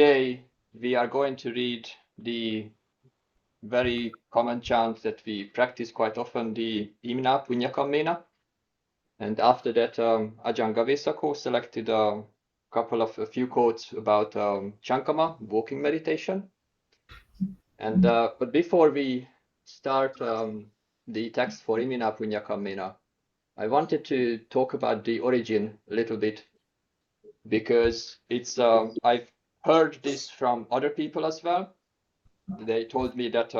Today we are going to read the very common chant that we practice quite often, the Iminā puññakammena. And after that, Ajahn Gavesako selected a few quotes about Caṅkama, walking meditation. And but before we start the text for Iminā puññakammena, I wanted to talk about the origin a little bit, because it's I've heard this from other people as well. They told me that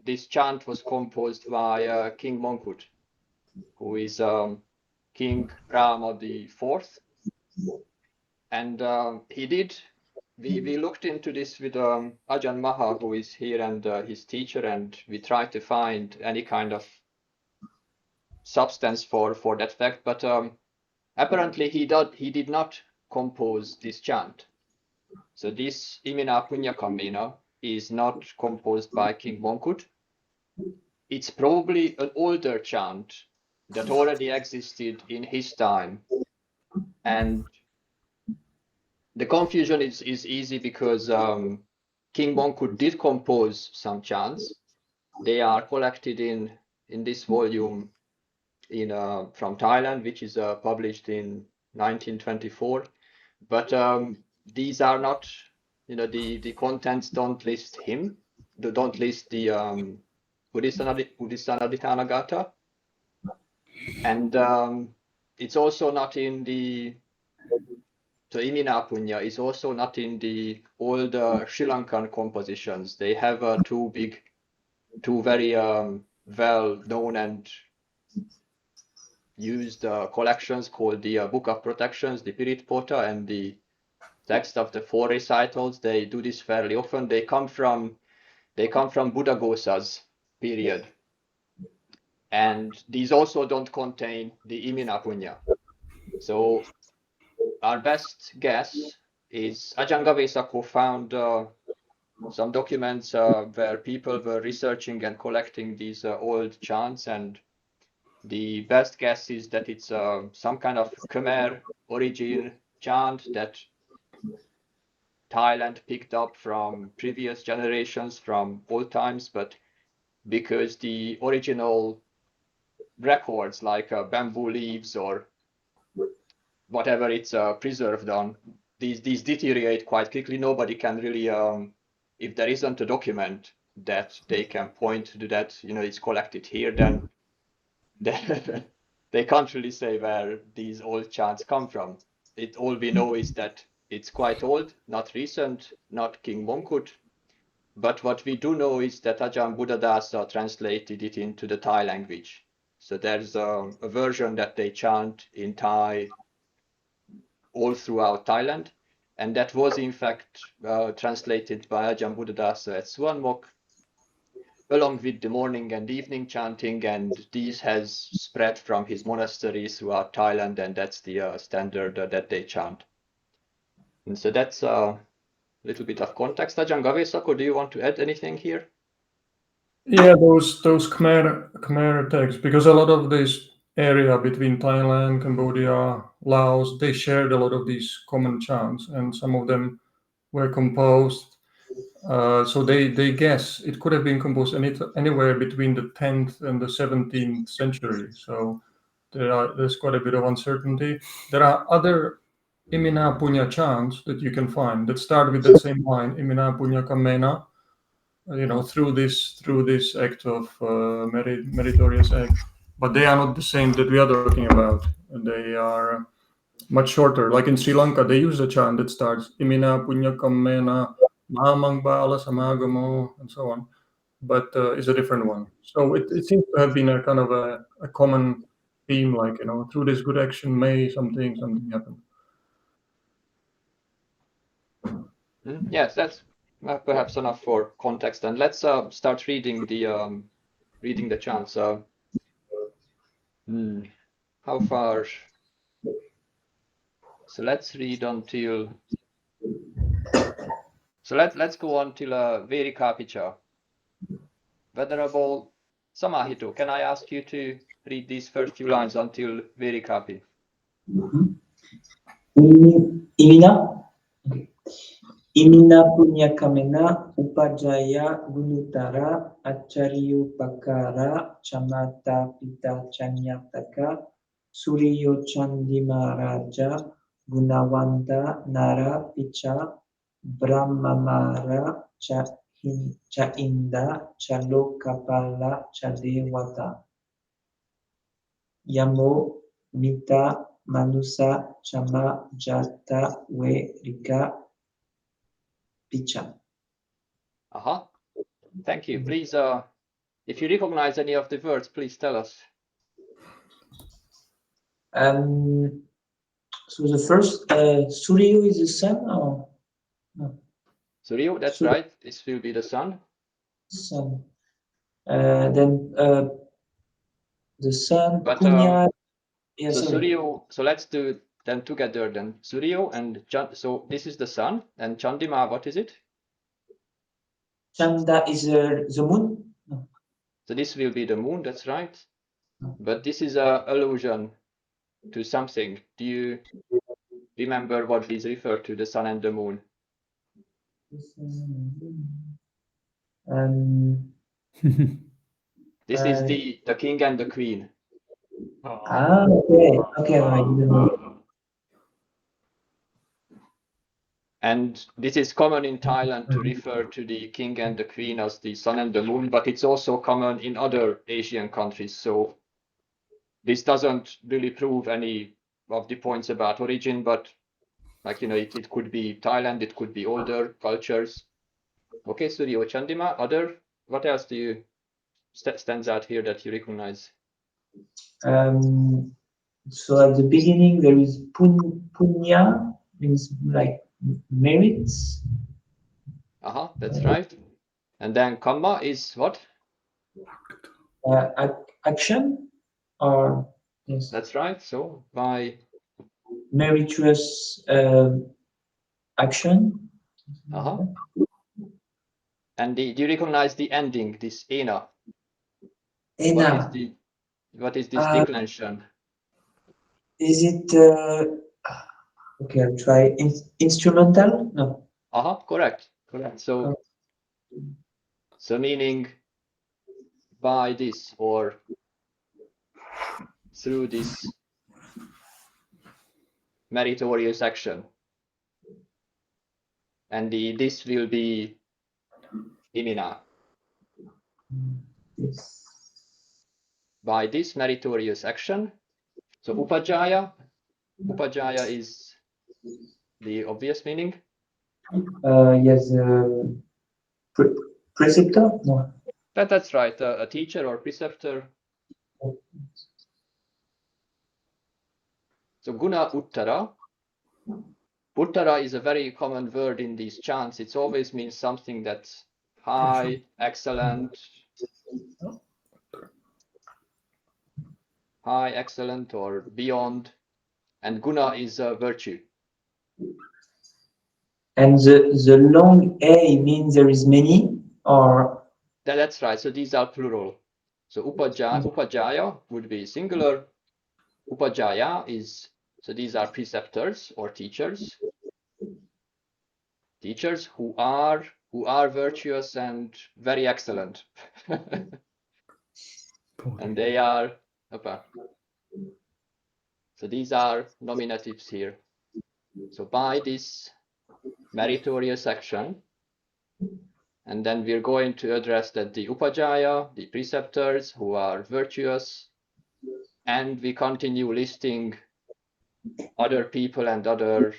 this chant was composed by King Mongkut, who is King Rama the Fourth, and we looked into this with Ajahn Maha, who is here, and his teacher, and we tried to find any kind of substance for that fact, but apparently he did not compose this chant. So this Iminā puññakammena is not composed by King Mongkut. It's probably an older chant that already existed in his time. And the confusion is easy because King Mongkut did compose some chants. They are collected in this volume from Thailand, which is published in 1924. But these are not, the contents don't list him. They don't list the Uddisana and it's also not in the Iminā puñña is also not in the old Sri Lankan compositions. They have two very well-known and used collections called the Book of Protections, the Pirit Pota, and the Text of the Four Recitals. They do this fairly often. They come from Buddhaghosa's period, and these also don't contain the Iminā puñña. So our best guess is Ajahn Gavesako found some documents where people were researching and collecting these old chants, and the best guess is that it's some kind of Khmer origin chant that Thailand picked up from previous generations, from old times, but because the original records, like bamboo leaves or whatever it's preserved on, these deteriorate quite quickly. Nobody can really, if there isn't a document that they can point to that, it's collected here, then they can't really say where these old chants come from. All we know is that it's quite old, not recent, not King Mongkut. But what we do know is that Ajahn Buddhadasa translated it into the Thai language. So there's a version that they chant in Thai all throughout Thailand. And that was in fact translated by Ajahn Buddhadasa at Suanmok, along with the morning and evening chanting, and this has spread from his monastery throughout Thailand, and that's the standard that they chant. And so that's a little bit of context. Ajahn Gavesako, do you want to add anything here? Yeah, those Khmer texts, because a lot of this area between Thailand, Cambodia, Laos, they shared a lot of these common chants, and some of them were composed. So they guess it could have been composed anywhere between the 10th and the 17th century. So there's quite a bit of uncertainty. There are other Iminā puñña chants that you can find that start with the same line, Iminā puññakammena, through this act of meritorious act. But they are not the same that we are talking about. They are much shorter. Like in Sri Lanka, they use a chant that starts Iminā puññakammena, Mahamang Bala Samagamo, and so on, but it's a different one. So it seems to have been a kind of a common theme, like, through this good action may something happen. Yes, that's perhaps enough for context. And let's start reading the chants. How far? So let's read until. So let's go until Verikapicha. Venerable Samahito, can I ask you to read these first few lines until Verikapi? Iminā. Iminā puññakammena upajjaya gunutara acharyopakara chamata pita chanyataka suriyo chandimaraja gunawanta nara picha brahmamara cha inda cha lokapala cha dewata yamo mita manusa chama jata we rika picha. Thank you. Please, if you recognize any of the words, please tell us. So the first, Suryo is the sun, or no? Suryo, that's right. This will be the sun. Sun. Then the sun. But Punya. Yeah, so sorry. Suryo. So let's do them together. Then Suryo and so this is the sun, and Chandima. What is it? Chanda is the moon. No. So this will be the moon. That's right. But this is a allusion to something. Do you remember what is referred to, the sun and the moon? This is the king and the queen. Okay. Okay. And this is common in Thailand to refer to the king and the queen as the sun and the moon, but it's also common in other Asian countries. So this doesn't really prove any of the points about origin, but like, it could be Thailand, it could be older cultures. Okay, Suryo, Chandima, what else do you stands out here that you recognize? So at the beginning there is punya, means like merits. That's right. And then kamma is what? Action, or yes. That's right. So by meritorious action. And do you recognize the ending, this ena? Ena. What is this declension? Is it okay? I'll try. Instrumental? No. Correct. So meaning by this or through this meritorious action. And this will be Iminā. Yes. By this meritorious action. So upajjaya is the obvious meaning. Yes. Preceptor? No. That's right. A teacher or preceptor. So guna uttara. Uttara is a very common word in these chants. It always means something that's high, excellent, or beyond. And guna is a virtue. And the long A means there is many, or? That's right. So these are plural. So upajjaya would be singular. Upajjaya is, so these are preceptors or teachers. Teachers who are virtuous and very excellent. And they are, so these are nominatives here. So by this meritorious action, and then we're going to address that the upajjaya, the preceptors who are virtuous, and we continue listing other people and other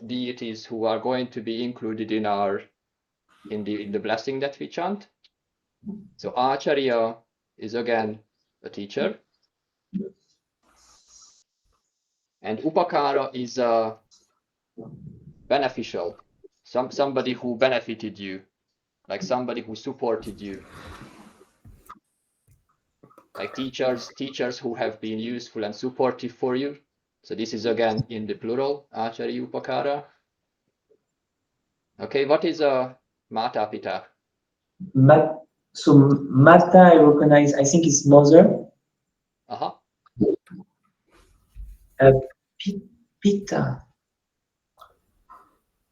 deities who are going to be included in the blessing that we chant. So Acharya is again a teacher, and Upakara is a beneficial, somebody who benefited you, like somebody who supported you, like teachers who have been useful and supportive for you. So this is again in the plural, Acharya Upakara. Okay, what is a Mata Pita? So Mata, I recognize, I think it's mother. Pita.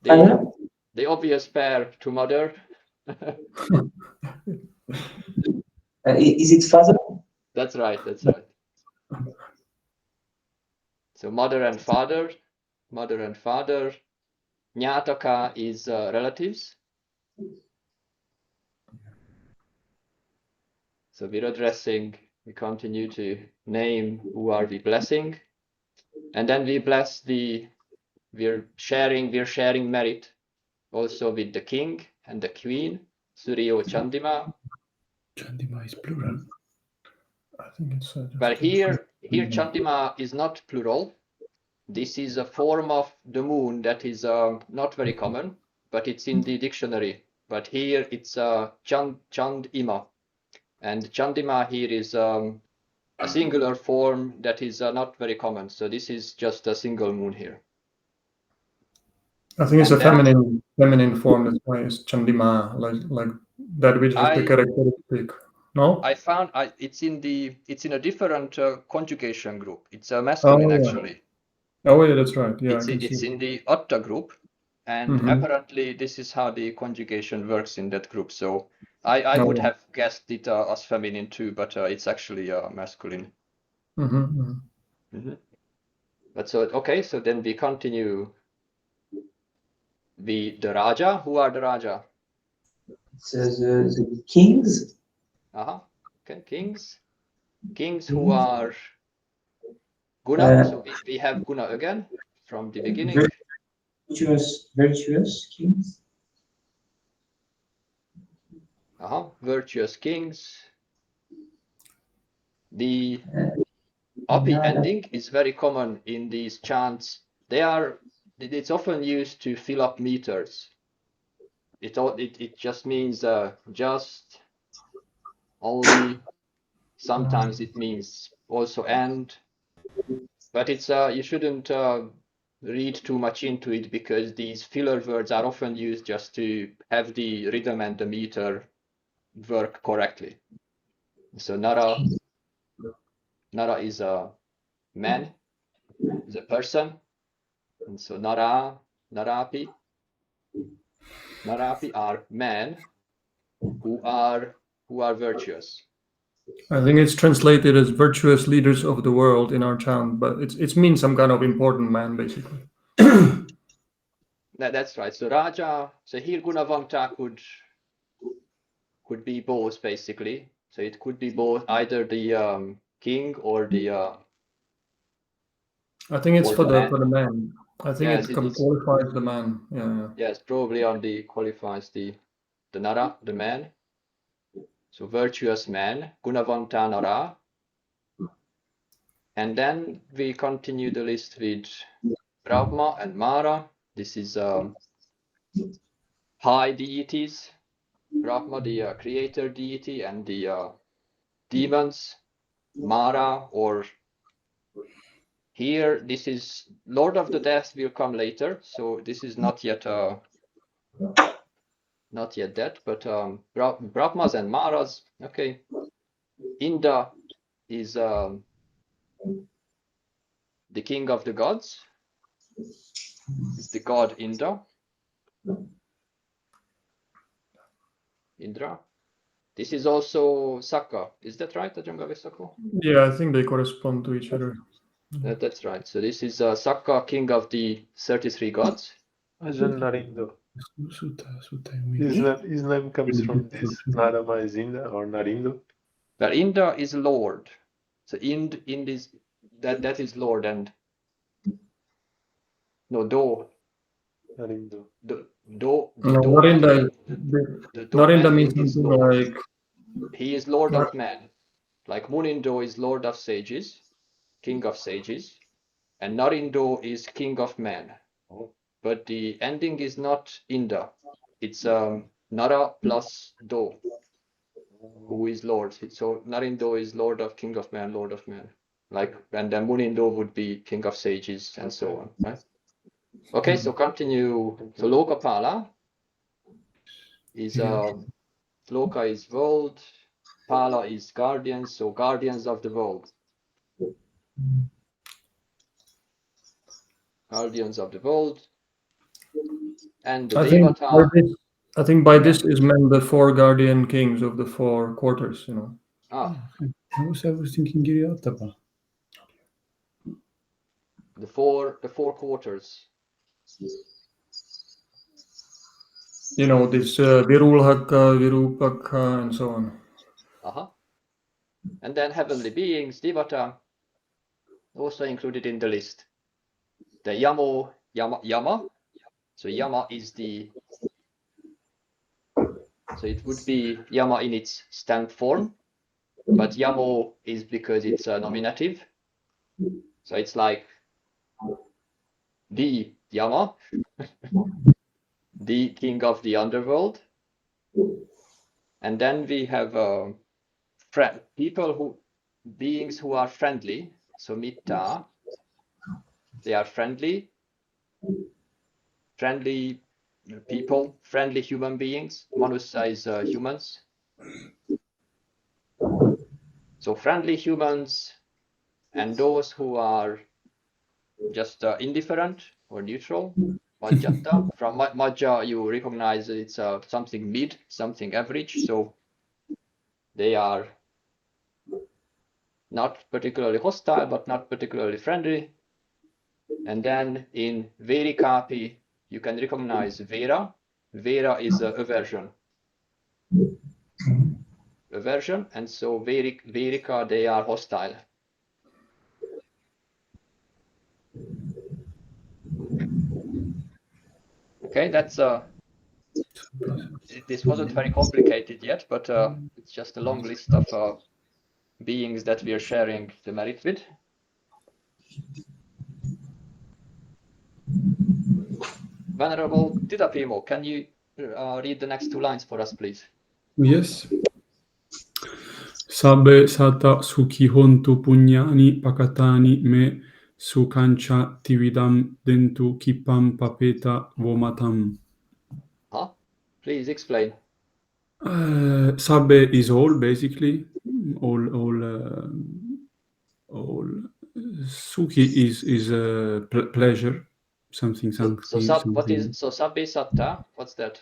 The the obvious pair to mother. Is it father? That's right, that's right. So mother and father, mother and father. Ñātaka is relatives. So we're addressing, we continue to name who are we blessing. And then we bless we're sharing merit also with the king and the queen, Suryo Chandima. Chandima is plural. I think it's. But here Chandima is not plural. This is a form of the moon that is not very common, but it's in the dictionary. But here it's Chandima, and Chandima here is a singular form that is not very common. So this is just a single moon here. I think it's And a then- feminine form. That's why it's Chandima, like that which is the characteristic. No, I found it's in a different conjugation group. It's a masculine actually. Oh yeah, that's right. Yeah, I can It's see. in the Otta group, and apparently this is how the conjugation works in that group. So I would have guessed it as feminine too, but it's actually masculine. But so okay, so then we continue. The Raja. Who are the Raja? The kings. Okay, kings. Kings who are Guna. So we have Guna again from the beginning. Virtuous kings. Virtuous kings. The Api ending is very common in these chants. It's often used to fill up meters. It just means just, only. Sometimes it means also and. But it's you shouldn't read too much into it, because these filler words are often used just to have the rhythm and the meter work correctly. So Nara is a man, is a person, and so Narapi are men who are virtuous. I think it's translated as virtuous leaders of the world in our chant, but it means some kind of important man, basically. That's right. So Raja, so here Gunavanta could be both, basically. So it could be both, either the king or the. I think it's for man. the man. I think Yes, it qualifies the man. Yeah. Yes, probably qualifies the Nara, the man. So virtuous man, Gunavanta Nara. And then we continue the list with Brahma and Mara. This is high deities. Brahma, the creator deity, and the demons. Mara, or here, this is Lord of the Death, will come later. So this is not yet that, but Brahmas and Maras. Okay, Indra is the king of the gods. It's the god Indra. This is also Sakka. Is that right, Ajangavesako? Yeah, I think they correspond to each other. That's right. So this is Sakka, king of the 33 gods. Ajahn Narindo. Sutta. His name comes from this. Narama is Indra or Narindo. But Indra is Lord. So Ind is that is Lord, and no Do. Narindo. Narinda means something like. He is Lord of men. Like Munindo is Lord of sages, King of sages, and Narindo is King of men. But the ending is not Inda. It's Nara plus Do, who is Lord. So Narindo is Lord of King of men, Lord of men. Like, and then Munindo would be King of sages, and so on, right? Okay, so continue. So Lokapala is Loka is world, Pala is guardians, so guardians of the world. Guardians of the world. And the I think Devata. I think by this is meant the 4 guardian kings of the 4 quarters, you know. I was thinking Giryatapa. The four quarters. You know, this Virulhaka, Virupaka, and so on. And then heavenly beings, Devata, also included in the list. The Yama. So Yama is so it would be Yama in its stamp form, but Yamo is because it's a nominative. So it's like the Yama, the king of the underworld. And then we have beings who are friendly. So Mitta, they are friendly people, friendly human beings. Manusa is humans. So friendly humans and those who are just indifferent or neutral. Majjata. From Majja, you recognize it's something mid, something average. So they are not particularly hostile, but not particularly friendly. And then in Verikapi, you can recognize Vera. Vera is aversion. Aversion, and so Verika, they are hostile. Okay, that's this wasn't very complicated yet, but it's just a long list of beings that we are sharing the merit with. Venerable Tidapimo, can you read the next 2 lines for us, please? Yes. Sabbe sata sukhi hontu puññani pakatani me sukancha tividam dentu kipam papeta vomatam. Please explain. Sabbe is all, basically. All sukhi is pleasure. Something. So sabbe satta? What's that?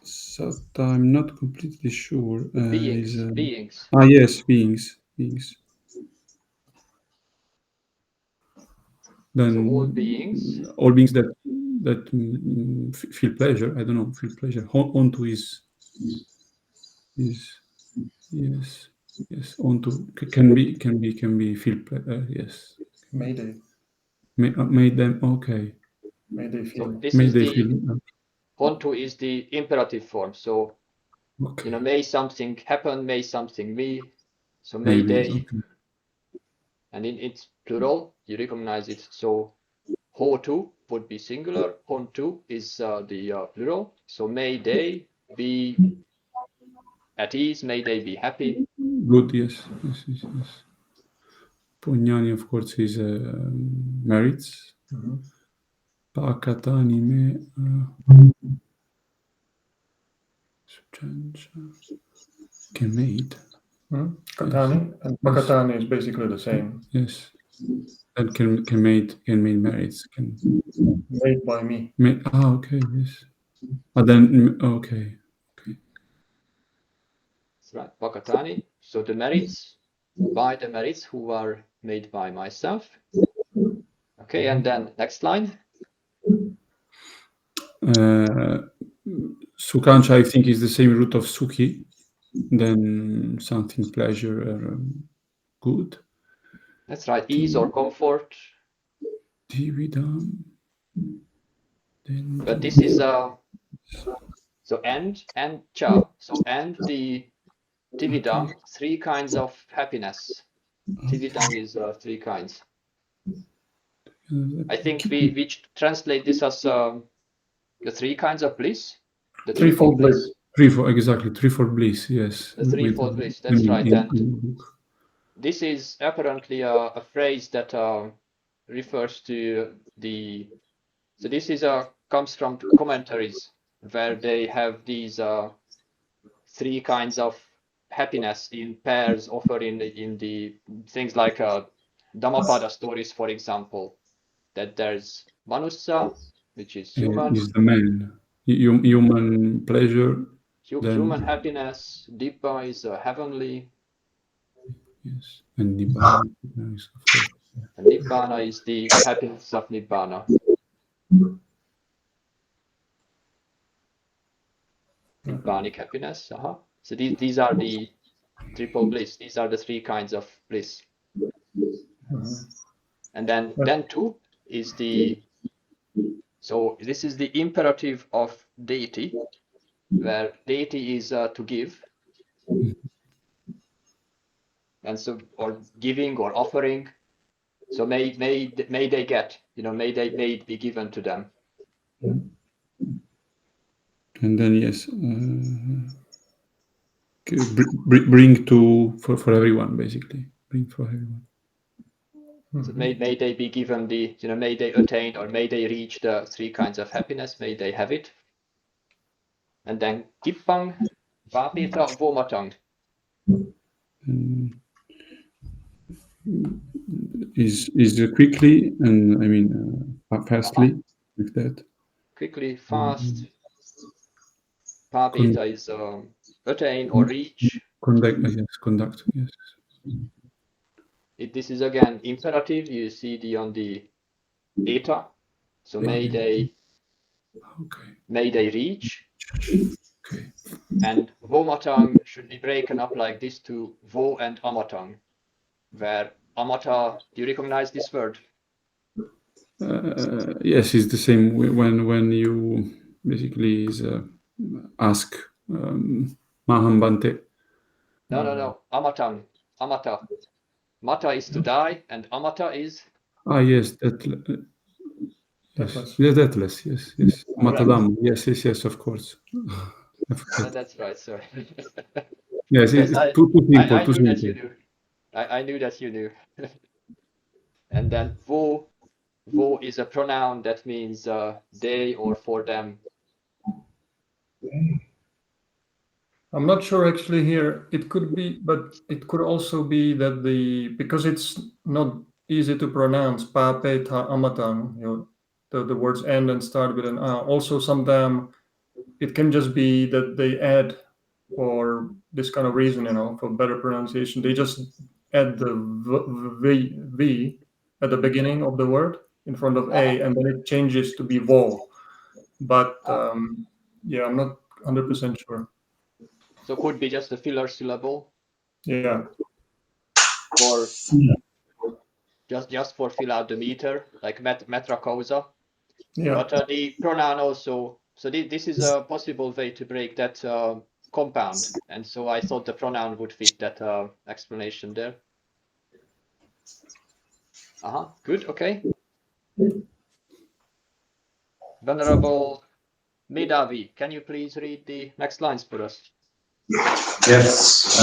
Sata, I'm not completely sure. Beings. Yes, beings. Then so all beings that feel pleasure. I don't know, feel pleasure. Onto is yes. Onto can be feel yes. Mayday. Made them okay. May they feel. Hontu is the imperative form. So okay. May something happen, may something be. So may they. Okay. And in its plural, you recognize it. So Hotu would be singular. Hontu is the plural. So may they be at ease, may they be happy. Good, yes. Puññani, of course, is merits. Pakatani me can made. Katani and Pakatani is basically the same. Yes. And can made merits. Made by me. Okay, yes. Then okay. That's right, Pakatani. So the merits, by the merits who are made by myself. Okay, and then next line. Sukancha, I think, is the same root of Sukhi. Then something pleasure or good. That's right, ease or comfort. But this is so and cha. So and the Tividam, 3 kinds of happiness. Tividam is 3 kinds. I think we translate this as the 3 kinds of bliss. The threefold bliss. Threefold bliss, yes. The threefold bliss, that's right. And this is apparently a phrase that refers to the. So this is comes from commentaries where they have these 3 kinds of happiness in pairs offered in the things like Dhammapada stories, for example. that there's manussa, which is human, is the man. Human pleasure. Then- human happiness. Dibba is heavenly, Yes, and Nibbana is of course. and Nibbana is the happiness of Nibbana. Nibbanic happiness. So these are the triple bliss. These are the three kinds of bliss. And then two is the, so this is the imperative of deity, where deity is to give, and so, or giving or offering. So may they get, may it be given to them. And then yes, bring to for everyone basically. Bring for everyone. So may they be given the, may they attain or may they reach the three kinds of happiness, may they have it. And then Kippang, Vapita, Vomatang. Is quickly and I mean fastly like that. Quickly, fast. Vapita is attain or reach. Conduct, yes. This is again imperative. You see on the eta. So may they reach. Okay. And Vomatang should be broken up like this to Vo and Amatang, where Amata, do you recognize this word? Yes, it's the same when you basically ask Mahambante. No. Amatang. Amata. Mata is to die, and Amata is? Yes, deathless. Yes. Matadam. Yes, of course. That's right, sorry. Yes, it's too simple. I knew that you knew. And then Vo is a pronoun that means they or for them. I'm not sure actually here. It could be, but it could also be that because it's not easy to pronounce pa, pe, ta, amatang, the words end and start with an a. Also, sometimes it can just be that they add for this kind of reason, for better pronunciation. They just add the v at the beginning of the word in front of a, and then it changes to be vo. But I'm not 100% sure. So could be just a filler syllable. Yeah. Or just for fill out the meter, like metra causa. Yeah. But the pronoun also. So this is a possible way to break that compound, and so I thought the pronoun would fit that explanation there. Good. Okay. Venerable Medavi, can you please read the next lines for us? Yes.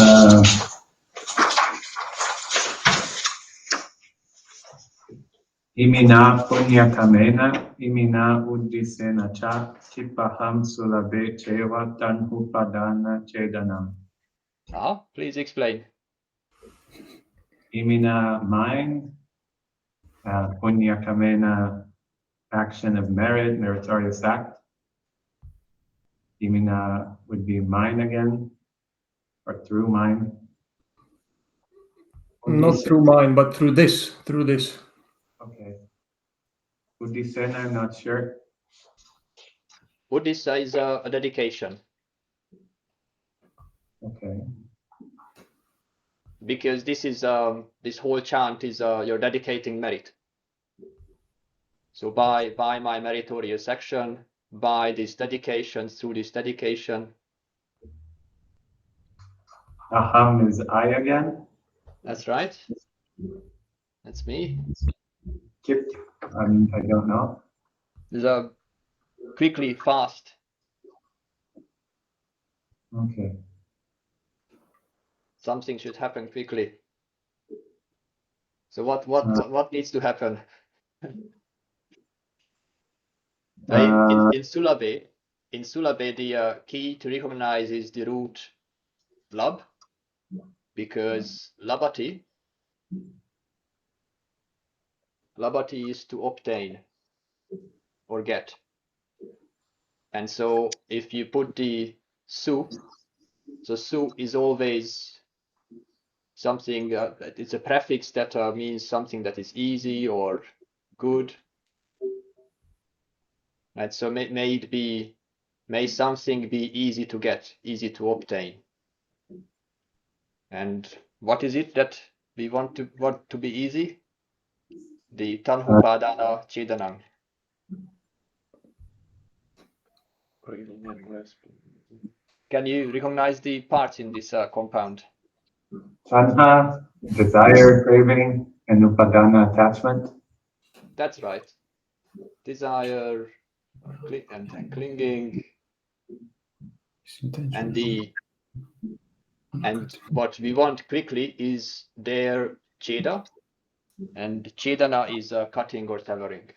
Iminā puññakammena, Iminā uddisena cha, Kipaham sulabe cheva tanhupadana chedanam. Please explain. Iminā, mind, puññakammena, action of merit, meritorious act. Iminā would be mine again, or through mine. Not through mine, but through this. Okay. Uddisena, I'm not sure. Uddisa is a dedication. Okay. Because this is this whole chant is you're dedicating merit. So by my meritorious action, by this dedication, through this dedication. Aham is I again. That's right. That's me. Kip, I don't know. There's a quickly, fast. Okay. Something should happen quickly. So what needs to happen? In Sulabe, the key to recognize is the root lab, because labati labati is to obtain or get. And so if you put the su, so su is always something, it's a prefix that means something that is easy or good. And so may something be easy to get, easy to obtain. And what is it that we want to be easy? The tanhupadana chedanam. Can you recognize the parts in this compound? Tanha, desire, craving, and upadana, attachment. That's right. Desire and clinging, and what we want quickly is their cheda, and chedana is cutting or severing.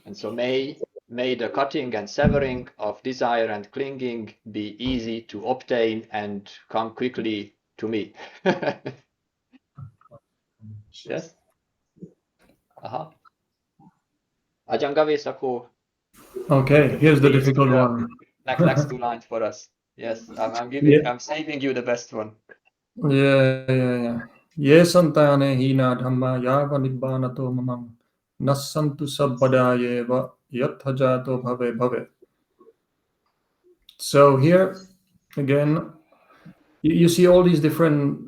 And so may the cutting and severing of desire and clinging be easy to obtain and come quickly to me. Yes? Aha. Ajahn Gavis, ako. Okay, here's the difficult one. Next two lines for us. Yes, I'm saving you the best one. Yeah. Ye santane hina dhamma yava nibbanato mamam nassantu sabbadayeva yathajato bhave bhave. So here again, you see all these different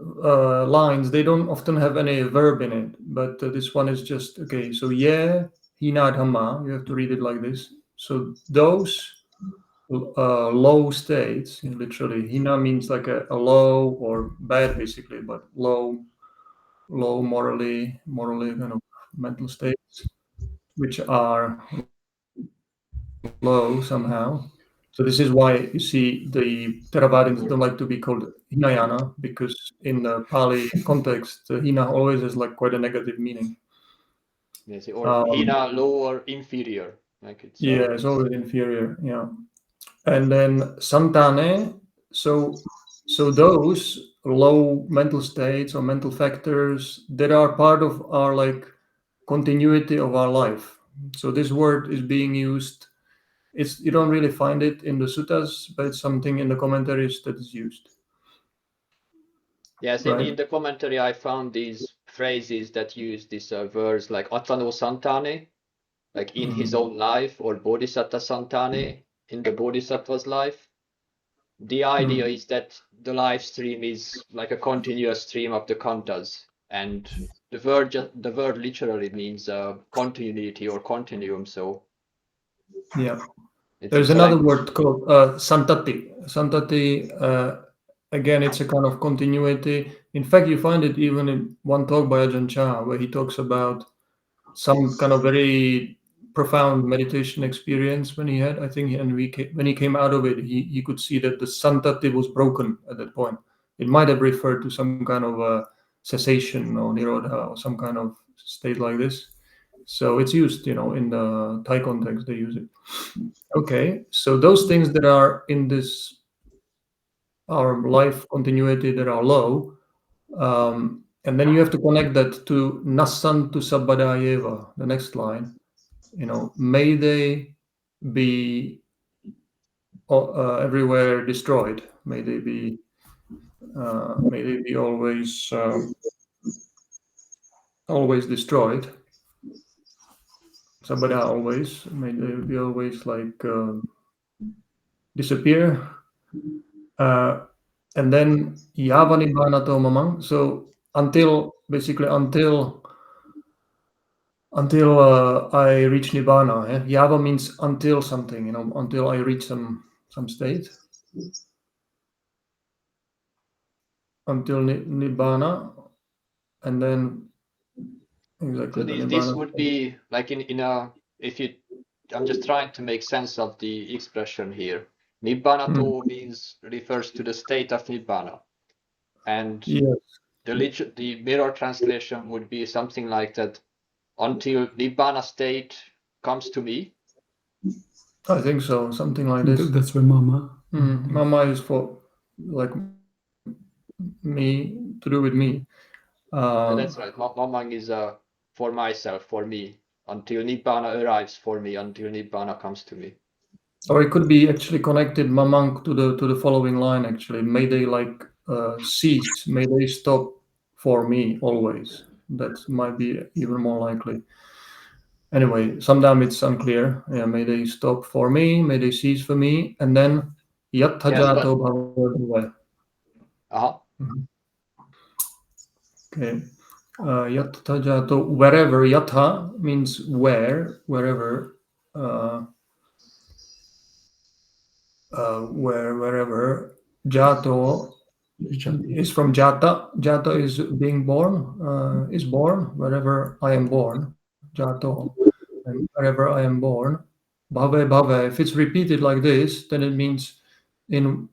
lines. They don't often have any verb in it, but this one is just okay. So ye hina dhamma, you have to read it like this. So those low states, literally, hina means like a low or bad, basically, but low morally kind of mental states, which are low somehow. So this is why you see the Theravadins don't like to be called Hinayana, because in the Pali context, Hina always has like quite a negative meaning. Yes, or Hina, low or inferior. Like it's always inferior, yeah. And then Santane, so those low mental states or mental factors that are part of our like continuity of our life. So this word is being used. You don't really find it in the suttas, but it's something in the commentaries that is used. Yes, right? in the commentary I found these phrases that use this verse like Atano Santane, like in his own life, or Bodhisattva Santane, in the Bodhisattva's life. The idea is that the life stream is like a continuous stream of the kantas, and the word literally means continuity or continuum. So yeah, there's another word called santati. Santati, again, it's a kind of continuity. In fact, you find it even in one talk by Ajahn Chah, where he talks about some kind of very profound meditation experience when he had, I think, and when he came out of it, he could see that the santati was broken at that point. It might have referred to some kind of cessation or nirodha or some kind of state like this. So it's used, in the Thai context, they use it. Okay, so those things that are in this, our life continuity, that are low, and then you have to connect that to nassantu sabbadayeva, the next line. May they be everywhere destroyed. May they be always destroyed. Sabbada always. May they be always like disappear. And then yava nibbanato mamang. So until I reach nibbana. Yava means until something, until I reach some state. Until nibbana, and then exactly. So this would be like I'm just trying to make sense of the expression here. Nibbanato refers to the state of nibbana, and the mirror translation would be something like that. Until nibbana state comes to me. I think so, something like this. That's where mama. Mama is for like me, to do with me. That's right. Mamang is for myself, for me, until Nibbana arrives for me, until Nibbana comes to me. Or it could be actually connected mamang to the following line. Actually, may they cease, may they stop for me always. That might be even more likely. Anyway, sometimes it's unclear. Yeah, may they stop for me, may they cease for me, and then yattha jato bhava. Okay. Yattha jato, wherever. Yattha means where, wherever. Wherever. Jato is from jata. Jata is being born, is born, wherever I am born. Jato. And wherever I am born. Bhave bhave. If it's repeated like this, then it means in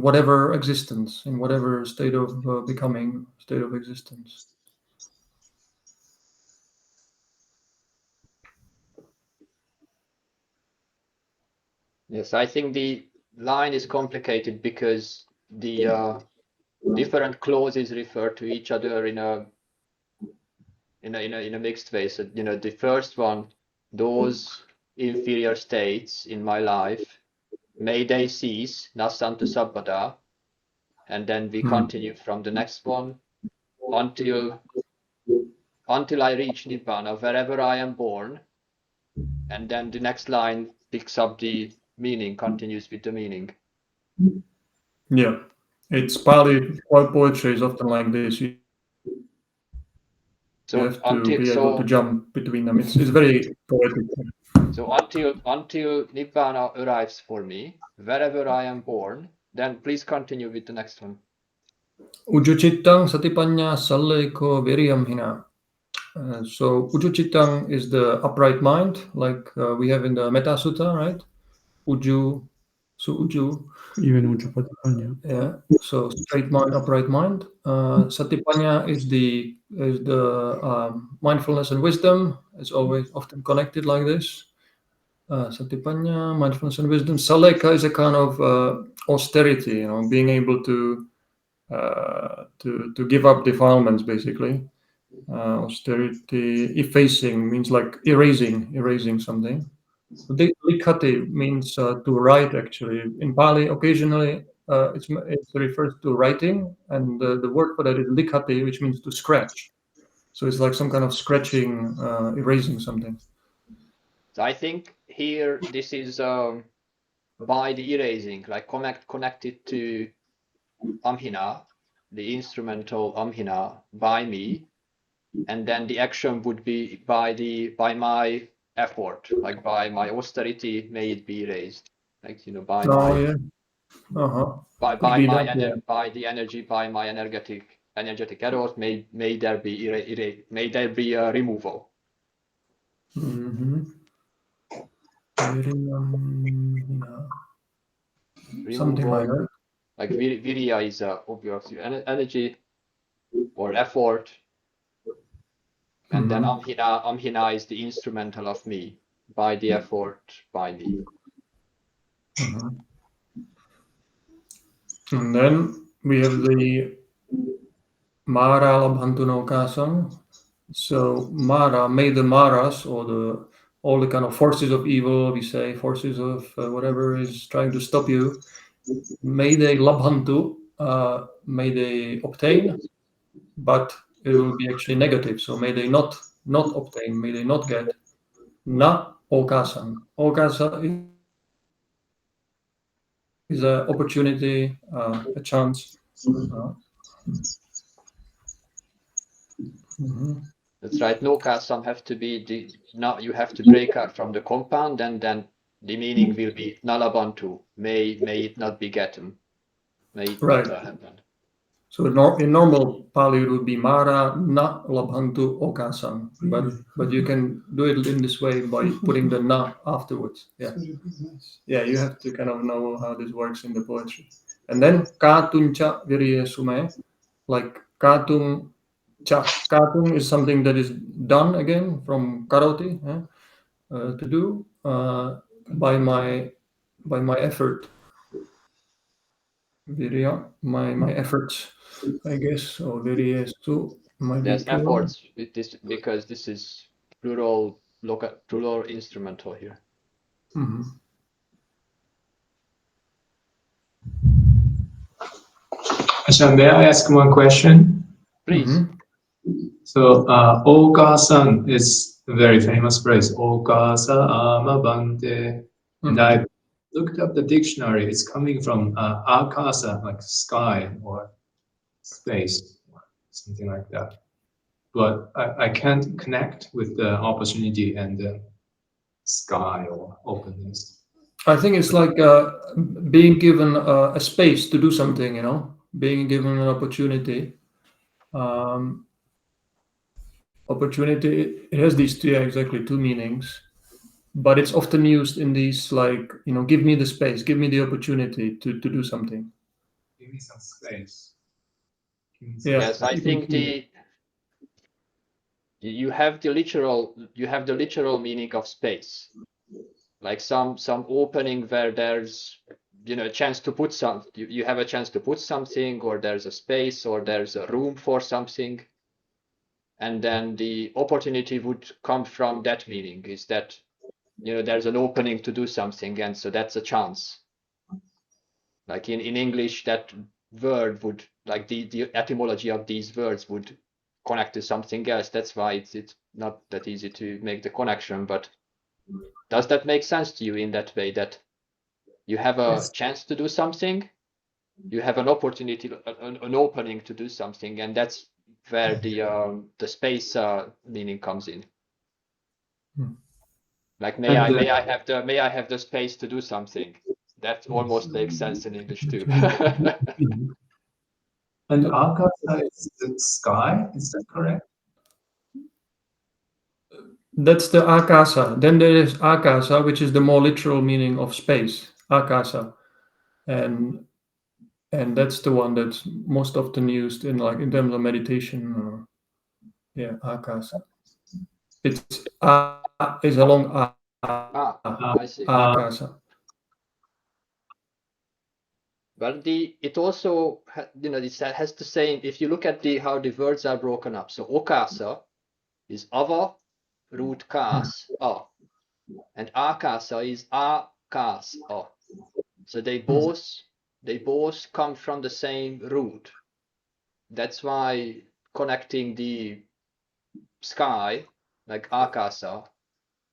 whatever existence, in whatever state of becoming, state of existence. Yes, I think the line is complicated because the different clauses refer to each other in a mixed way. So the first one, those inferior states in my life, may they cease, nasantu sabbada, and then we continue from the next one until I reach Nibbana, wherever I am born, and then the next line picks up the meaning, continues with the meaning. Yeah, it's Pāli poetry is often like this. You have to be able to jump between them. It's very poetic. So until Nibbana arrives for me, wherever I am born, then please continue with the next one. Ujuchittang satipanya salleko viryam hina. So ujuchittang is the upright mind, like we have in the Metta Sutta, right? Uju, so uju. Even uju patipanya. Yeah. So straight mind, upright mind. Satipanya is the mindfulness and wisdom. It's always often connected like this. Satipanya, mindfulness and wisdom. Saleka is a kind of austerity, being able to give up defilements, basically. Austerity, effacing means like erasing something. Likhati means to write, actually. In Pali, occasionally it refers to writing, and the word for that is likhati, which means to scratch. So it's like some kind of scratching, erasing something. So I think here this is by the erasing, like connected to Amhina, the instrumental Amhina, by me, and then the action would be by my effort, like by my austerity, may it be erased, like by my by the energy, by my energetic errors, may there be a removal. Mm-hmm. Something like that. Like virya is obviously energy or effort, and then Amhina is the instrumental of me, by the effort, by me. And then we have the Mara labhantu nokasam. So Mara, may the Maras, or all the kind of forces of evil, we say, forces of whatever is trying to stop you, may they labhantu, may they obtain, but it will be actually negative. So may they not obtain, may they not get. Na okasam. Okasa is an opportunity, a chance. That's right. No kasam have to be you have to break out from the compound, and then the meaning will be nalabantu. May it not be gotten. May it not happen. So in normal Pali it would be Mara na labhantu okasam, but you can do it in this way by putting the na afterwards. Yeah, you have to kind of know how this works in the poetry. And then katuncha virya sume, like katung cha. Katung is something that is done again from karoti, to do by my effort. Virya, my efforts, I guess, or virya su, Might be There's plural. efforts with this because this is plural instrumental here. Mhm. Asha, may I ask one question? Please. Mhm. So, Oka-san is a very famous phrase, Oka-sama bante. And Mhm. I looked up the dictionary. It's coming from akasa, like sky or space, or something like that. But I can't connect with the opportunity and the sky or openness. I think it's like being given a space to do something, being given an opportunity. Opportunity, it has these two, exactly two meanings, but it's often used in these like, give me the space, give me the opportunity to do something. Give me some space. Give me some Yeah. Yes, I think you have the literal meaning of space. Like some opening where there's a chance to put you have a chance to put something, or there's a space, or there's a room for something. And then the opportunity would come from that meaning, is that there's an opening to do something, and so that's a chance. Like in English, that word would, like the etymology of these words would connect to something else. That's why it's not that easy to make the connection. But does that make sense to you in that way, that you have a Yes. chance to do something, you have an opportunity, an opening to do something, and that's where the space meaning comes in. Like may I have the space to do something? That almost makes sense in English too. And akasa is the sky, is that correct? That's the akasa. Then there is akasa, which is the more literal meaning of space, akasa, and that's the one that's most often used in terms of meditation. Akasa. It's a long I see. akasa. But it also it has the same. If you look at how the words are broken up, so okasa is ava, root kas, and akasa is akas, so they both come from the same root. That's why connecting the sky, like akasa,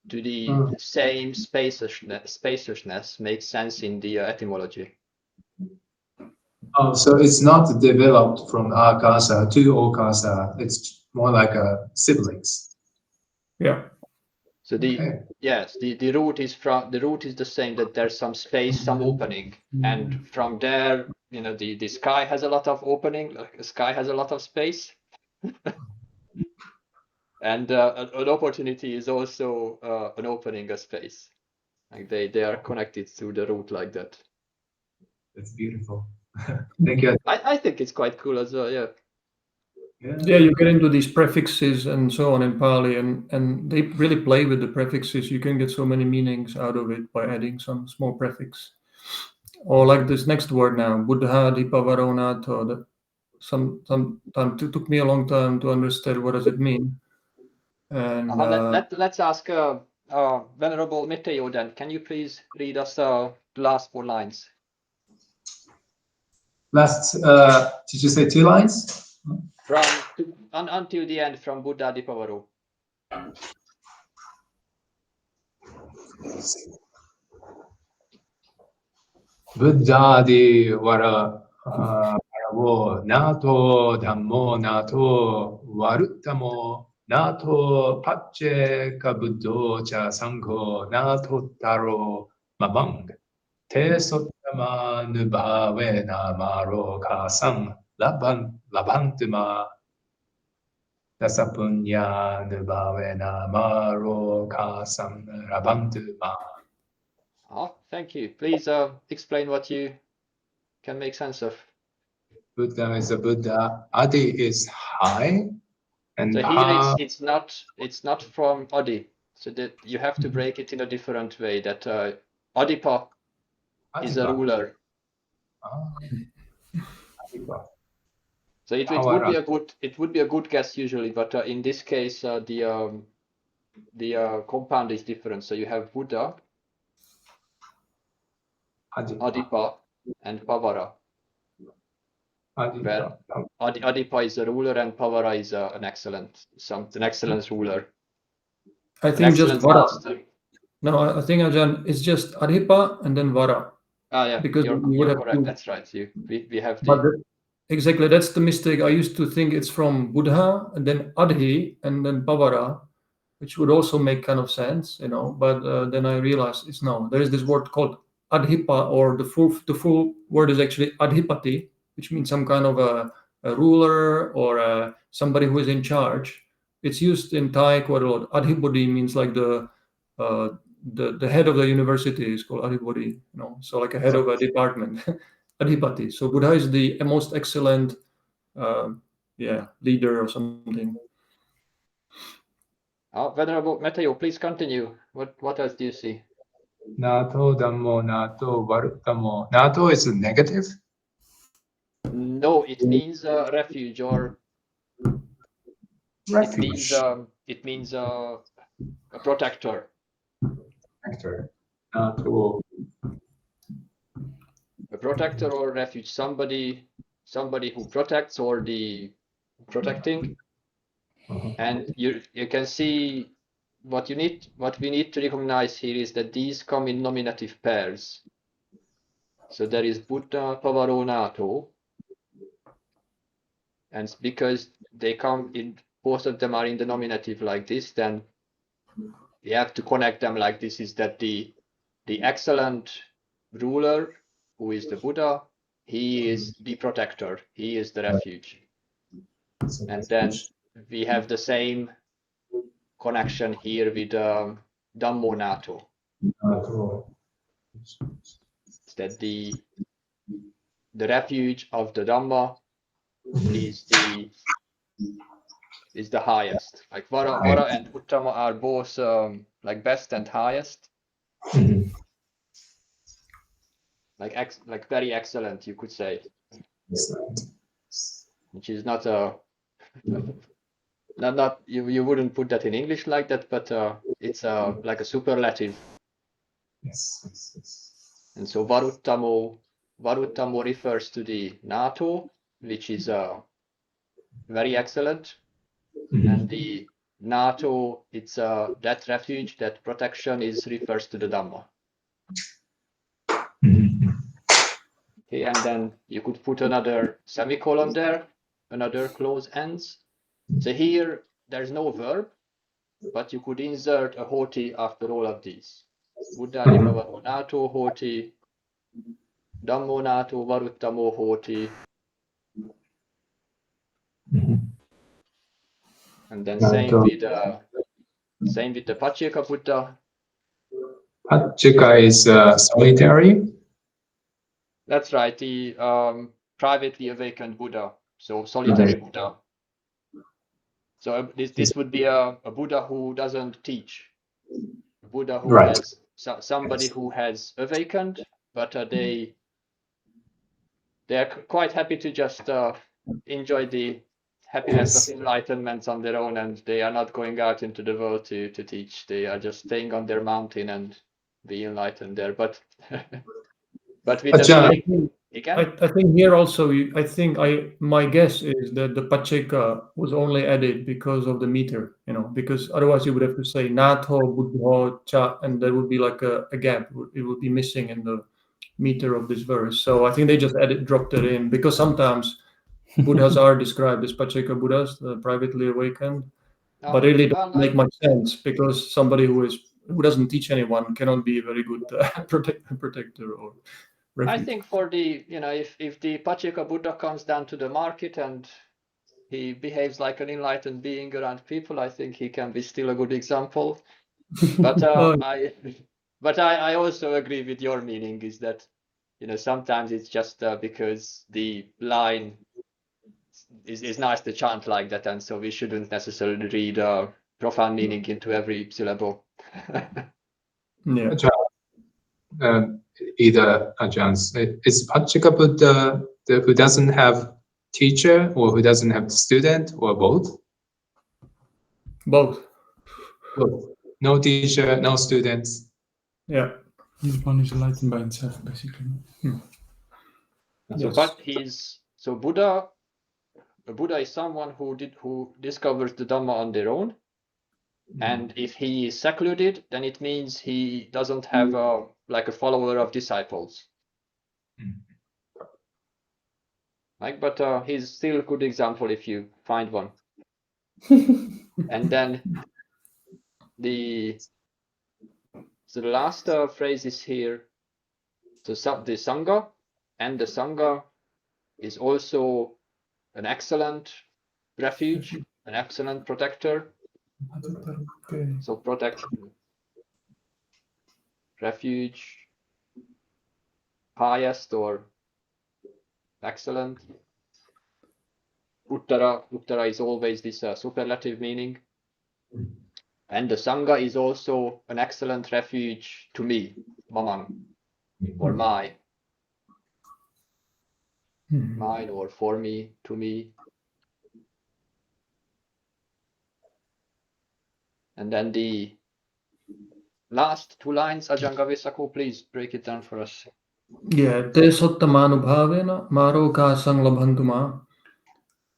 to the same spaciousness makes sense in the etymology. Oh, so it's not developed from akasa to okasa. It's more like siblings. Yeah. So the root is the same, that there's some space, some opening, and from there, the sky has a lot of opening, like the sky has a lot of space, and an opportunity is also an opening, a space. Like they are connected through the root like that. That's beautiful. Thank you. I think it's quite cool as well. Yeah, you get into these prefixes and so on in Pali, and they really play with the prefixes. You can get so many meanings out of it by adding some small prefix. Or like this next word now, Buddha Dipavaronato. Sometimes it took me a long time to understand what does it mean. And Let's ask Venerable Metteo then. Can you please read us the last 4 lines? Last, did you say 2 lines? Until the end, from Buddha Dipavaro. Buddha di vara varavo nato dhammo nato varuttamo nato pacce ka buddho cha sangho nato taro mabang te sottama nubhave namaro kasang labantuma dasapunya nubhave namaro kasang labantuma. Oh, thank you. Please explain what you can make sense of. Buddha is a Buddha. Adi is high, and So here it's not from Adi. So that you have to break it in a different way. That Adipa is a ruler. Adipa. So it would be a good guess usually, but in this case the compound is different. So you have Buddha, Adipa, and Pavara. Where Adipa is a ruler and Pavara is an excellent ruler. I think just Vara. No, I think Ajahn, it's just Adhipa and then Vara. Ah, yeah, because you're correct. That's right. We have but exactly, that's the mistake. I used to think it's from Buddha and then Adhi and then Pavara, which would also make kind of sense, you know. But then I realized it's no. There is this word called Adhipa, or the full word is actually Adhipati, which means some kind of a ruler or somebody who is in charge. It's used in Thai quite a lot. Adhipati means like the head of the university is called Adhipati, you know, so like a head of a department, Adhipati. So Buddha is the most excellent, leader or something. Venerable Matthew, please continue. What else do you see? Nato Dhammo, Nato Varuttamo. Nato is a negative? No, it means refuge, or Refuge. It means a protector. Protector. Nato. A protector or refuge, somebody who protects or the protecting. And you can see what we need to recognize here is that these come in nominative pairs. So there is Buddha, Pavaro, Nato, and because they come in, both of them are in the nominative like this, then you have to connect them like this, is that the excellent ruler, who is the Buddha, he is the protector, he is the refuge. And then we have the same connection here with Dhammo Nato. That the refuge of the Dhamma is the highest. Like Vara and Uttama are both like best and highest. Like very excellent, you could say. Which is not a not you wouldn't put that in English like that, but it's like a superlative. Yes. And so Varuttamo refers to the Nato, which is very excellent. And the Nato, it's that refuge, that protection refers to the Dhamma. Okay, and then you could put another semicolon there, another close ends. So here there's no verb, but you could insert a hoti after all of these. Buddha Dipavaro Nato hoti, Dhammo Nato Varuttamo hoti. And then same with the Pacceka Buddha. Pacceka is solitary. That's right, the privately awakened Buddha, so solitary Buddha. So this would be a Buddha who doesn't teach, a Buddha who has somebody who has awakened, but they are quite happy to just enjoy the happiness of enlightenment on their own, and they are not going out into the world to teach. They are just staying on their mountain and be enlightened there. But with I think here also, my guess is that the Pacceka was only added because of the meter, you know, because otherwise you would have to say Nato, Buddha, Cha, and there would be like a gap. It would be missing in the meter of this verse. So I think they just dropped it in, because sometimes Buddhas are described as Pacceka Buddhas, privately awakened, but it really doesn't make much sense, because somebody who doesn't teach anyone cannot be a very good protector or refuge. I think for the, if the Pacceka Buddha comes down to the market and he behaves like an enlightened being around people, I think he can be still a good example. But I also agree with your meaning, is that sometimes it's just because the line is nice to chant like that, and so we shouldn't necessarily read profound meaning into every syllable. Yeah. Either Ajahn, is Pacceka Buddha who doesn't have teacher or who doesn't have the student, or both? Both. Both. No teacher, no students. Yeah. Each one is enlightened by itself, basically. So, Yes. but Buddha is someone who discovers the Dhamma on their own. And if he is secluded, then it means he doesn't have a follower of disciples. But he's still a good example if you find one. And then the last phrase is here. So the Sangha, and the Sangha is also an excellent refuge, an excellent protector. So protect, refuge, highest or excellent. Uttara is always this superlative meaning. And the Sangha is also an excellent refuge to me, mamang, or mine or for me, to me. And then the last two lines, Ajahn Gavesako, please break it down for us. Yeah, te sottamanubhavena maroka sanglabhantuma.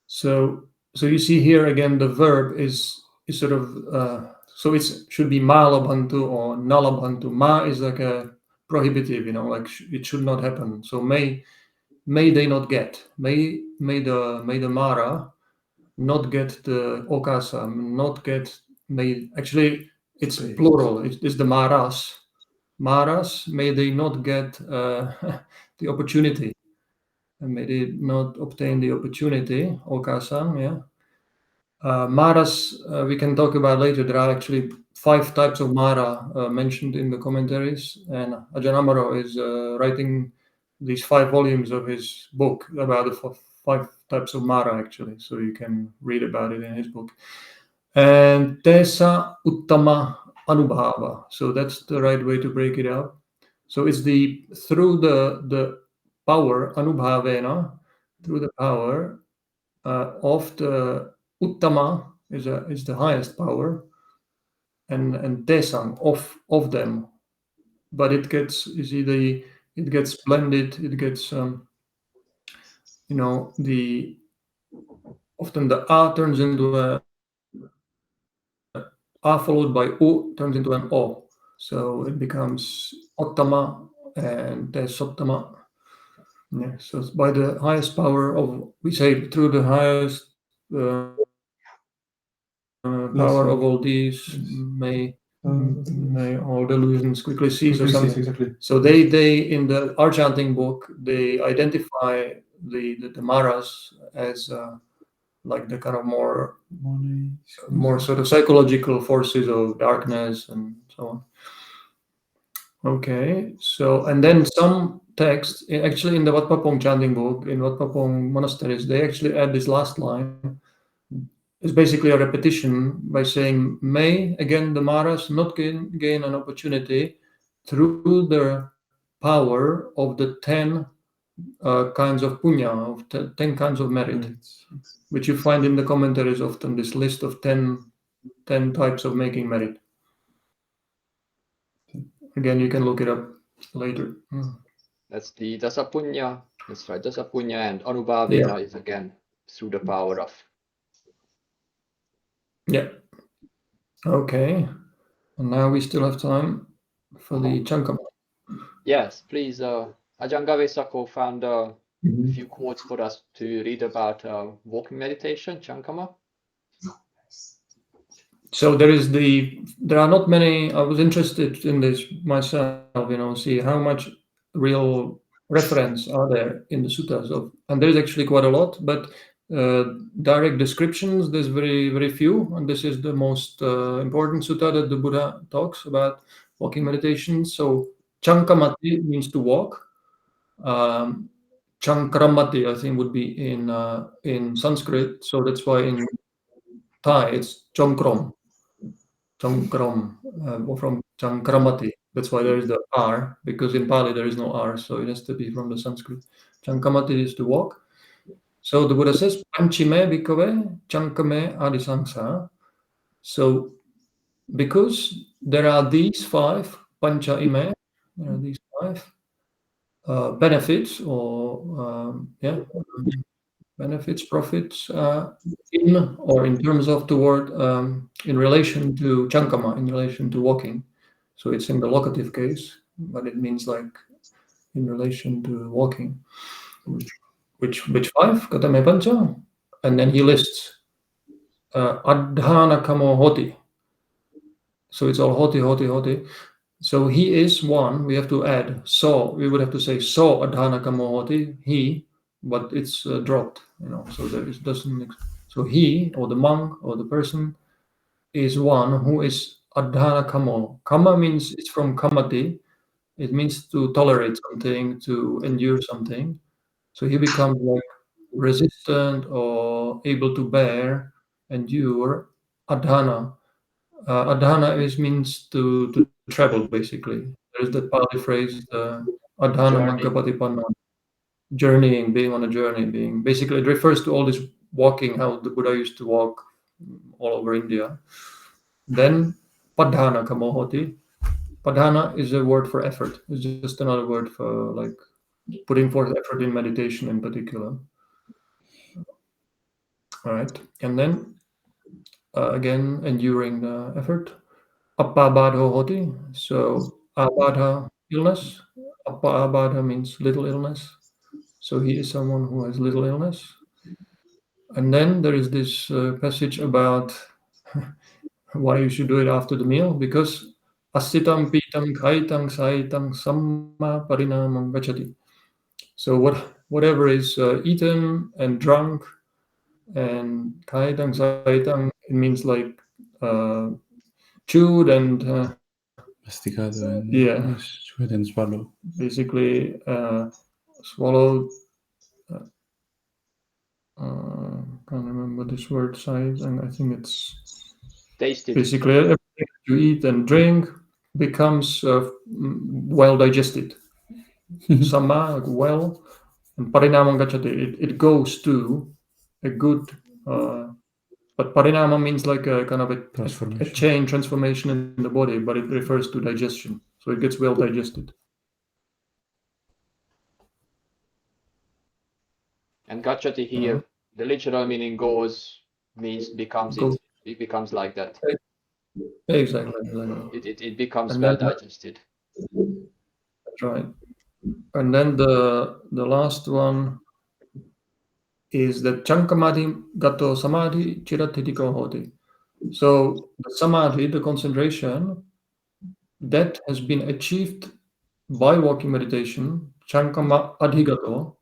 So you see here again the verb is sort of so it should be ma labhantu or na labhantu. Ma is like a prohibitive, like it should not happen. So may they not get, may the Mara not get the okasa, not get, may actually it's plural. It's the Maras. Maras, may they not get the opportunity, and may they not obtain the opportunity. Okasa, yeah. Maras, we can talk about later. There are actually 5 types of Mara mentioned in the commentaries, and Ajahn Amaro is writing these 5 volumes of his book about the 5 types of Mara, actually. So you can read about it in his book. And Tesa Uttama Anubhava. So that's the right way to break it up. So it's through the power, Anubhavena, through the power of the Uttama is the highest power, and Tesang of them, but it gets, you see, it gets blended, it gets often the A turns into a followed by U turns into an O, so it becomes Ottama and Tesottama. Yeah, so it's by the highest power of, we say, through the highest power of all these, may all delusions quickly cease or something. Exactly. So they in the our chanting book, they identify the Maras as like the kind of more sort of psychological forces of darkness and so on. Okay, so and then some texts, actually in the Wat Pah Pong chanting book, in Wat Pah Pong monasteries, they actually add this last line. It's basically a repetition by saying, may, again, the Maras not gain an opportunity through the power of the 10 kinds of punya, of 10 kinds of merit, which you find in the commentaries often, this list of 10 types of making merit. Again, you can look it up later. That's the Dasa Punya. That's right, Dasa Punya, and Anubhavena is again through the power of. Yeah. Okay. And now we still have time for the Caṅkama. Yes, please. Ajahn Gavesako found a few quotes for us to read about walking meditation, Caṅkama. So there are not many. I was interested in this myself, see how much real reference are there in the suttas and there's actually quite a lot, but direct descriptions, there's very, very few, and this is the most important sutta that the Buddha talks about walking meditation. So Caṅkamati means to walk. Caṅkramati, I think, would be in Sanskrit, so that's why in Thai it's Chomkrom. Chomkrom, or from Caṅkramati. That's why there is the R, because in Pāli there is no R, so it has to be from the Sanskrit. Caṅkamati is to walk. So the Buddha says, Panchime bhikkhave Caṅkame adisangsa. So because there are these 5 pancha ime, there are these 5 benefits or benefits, profits in terms of the word in relation to Caṅkama, in relation to walking. So it's in the locative case, but it means like in relation to walking. Which 5? Katame pancha, and then he lists adhana kamo hoti. So it's all hoti. So he is one. We have to add so. We would have to say so adhana kamo hoti, he, but it's dropped. So there is doesn't. So he or the monk or the person is one who is adhana kamo. Kama means it's from kamati. It means to tolerate something, to endure something. So he becomes like resistant or able to bear, endure. Adhana. Adhana means to travel, basically. There's that Pāli phrase, adhana mankapatipanna, journeying, being on a journey, basically it refers to all this walking, how the Buddha used to walk all over India. Then padhana kamohoti. Padhana is a word for effort. It's just another word for like putting forth effort in meditation in particular. All right, and then again enduring the effort. Appabadho hoti. So abadha, illness. Appabadha means little illness. So he is someone who has little illness. And then there is this passage about why you should do it after the meal, because asitam pitam kaitam saitam samma parinamam gacchati. So whatever is eaten and drunk and kaitam saitam, it means like chewed and Masticado and chewed and swallowed. Basically swallowed. Can't remember this word size, and I think it's Tasted. Basically everything you eat and drink becomes well digested. Sama, like well, and parinamam gacchati, it goes to a good. But parinama means like a kind of a chain transformation in the body, but it refers to digestion. So it gets well digested. And gacchati here, the literal meaning means becomes it. It becomes like that. Exactly. It becomes well digested. That's right. And then the last one is that Caṅkamati gato samadhi chiratitiko hoti. So the samadhi, the concentration, that has been achieved by walking meditation. Caṅkama adhigato.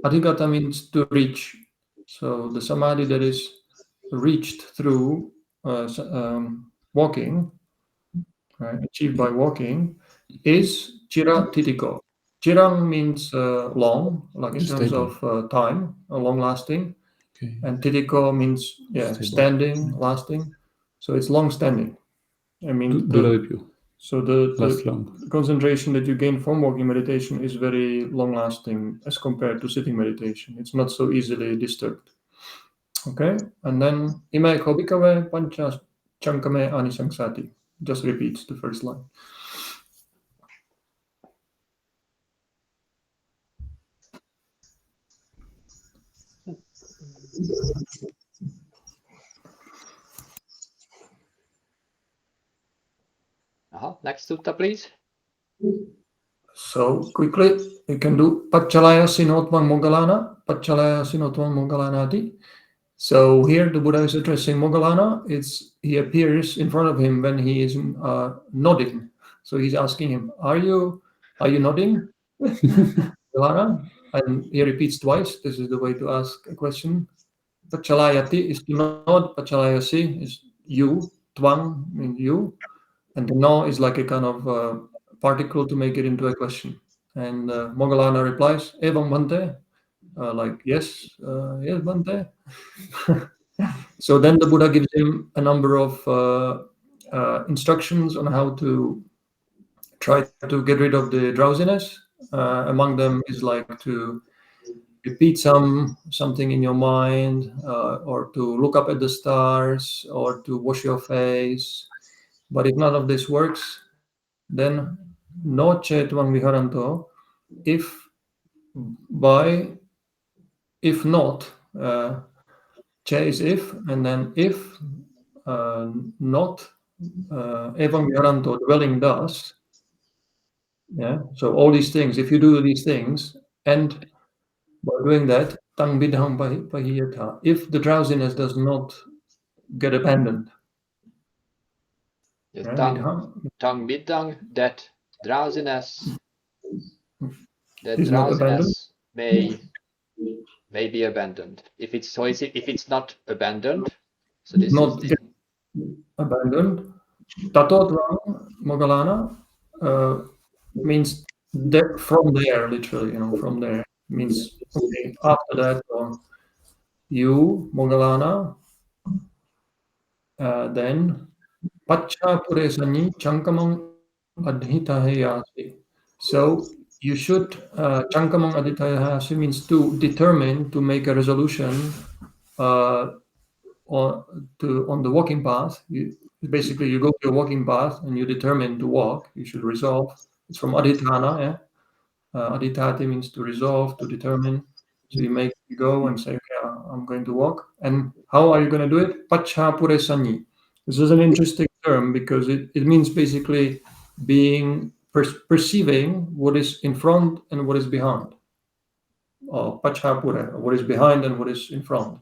Adhigata means to reach. So the samadhi that is reached through walking, right, achieved by walking, is chiratitiko. Chirang means long, like in terms of time, long lasting. Okay. And titiko means standing, lasting. So it's long standing. I mean, so the concentration that you gain from walking meditation is very long lasting as compared to sitting meditation. It's not so easily disturbed. Okay, and then Iminā bhikkhave pancha caṅkame anisangsati. Just repeats the first line. Next sutta, please. So quickly, you can do Paccalaya Sinotvam Moggallana, Paccalaya Sinotvam Moggallanati. So here the Buddha is addressing Moggallana. He appears in front of him when he is nodding. So he's asking him, "Are you nodding, Moggallana?" And he repeats twice. This is the way to ask a question. Paccalayati is to nod. Paccalayasi is you. Twang means you. And the no is like a kind of particle to make it into a question. And Moggallana replies, Evam Bhante, like yes, yes Bhante. So then the Buddha gives him a number of instructions on how to try to get rid of the drowsiness. Among them is like to repeat something in your mind, or to look up at the stars, or to wash your face. But if none of this works, then noce tvang viharanto. If not, che is if, and then if not, evam viharanto, dwelling thus. Yeah. So all these things, if you do these things, and by doing that, tang bidham pahiyata, if the drowsiness does not get abandoned. Yes, Right? tang bidang, that drowsiness Is not abandoned. may be abandoned. If it's not abandoned, so this Not is get abandoned. Tato tvang mogalana means that from there, literally, from there means okay, after that, you mogalana, then pacha puresani Caṅkamang adhitayasi. So you should Caṅkamang adhitayasi means to determine, to make a resolution on the walking path. Basically you go to a walking path and you determine to walk. You should resolve. It's from adhitana, yeah. Adhitati means to resolve, to determine. So you go and say, okay, I'm going to walk. And how are you going to do it? Pacha puresani. This is an interesting term because it means basically perceiving what is in front and what is behind. Pacha pure, what is behind and what is in front.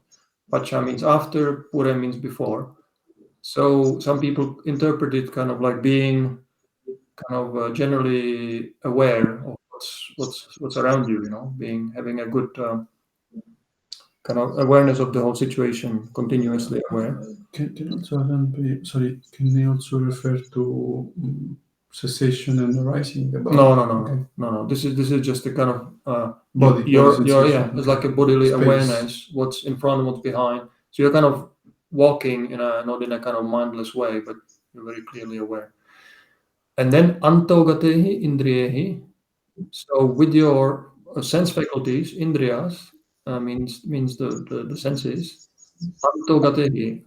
Pacha means after, pure means before. So some people interpret it kind of like being kind of generally aware of what's around you, having a good kind of awareness of the whole situation, continuously aware. Can they also refer to cessation and arising? No. This is just a kind of body it's like a bodily space. Awareness, what's in front and what's behind. So you're kind of walking not in a kind of mindless way, but you're very clearly aware. And then antogatehi indriyehi. So with your sense faculties, indriyas means the senses. Antogatehi,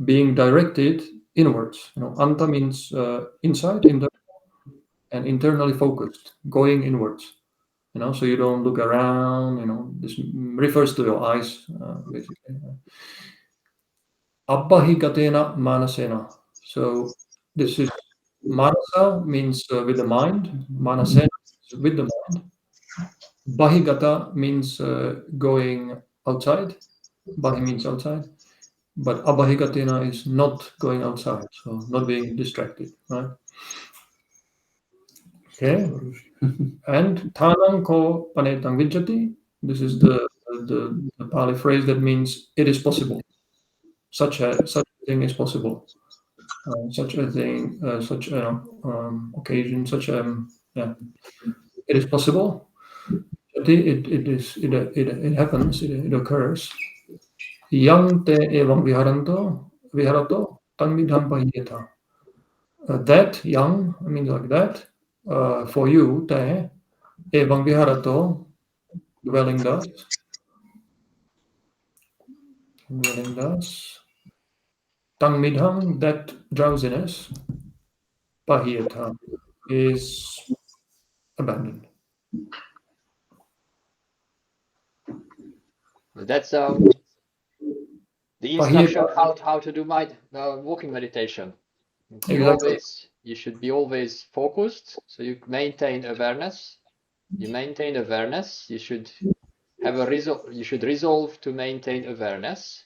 being directed inwards. Anta means inside, and internally focused, going inwards. So you don't look around. This refers to your eyes, basically. Abbahigatena manasena. So this is manasa means with the mind. Manasena is with the mind. Bahigata means going outside. Bahi means outside. But abbahigatena is not going outside, so not being distracted, right? Okay. And tanam ko panetang vijjati. This is the Pāli phrase that means it is possible. Such a thing is possible. Such a thing, such an occasion, it is possible. It happens. It occurs. Yang te evam viharato tanmidham pahiyata. That yang means like that. For you, te evam viharato, dwelling thus. Tanmidham, that drowsiness, pahiyata, is abandoned. That's the instruction how to do my walking meditation. Exactly. You should be always focused, so you maintain awareness. You should have you should resolve to maintain awareness.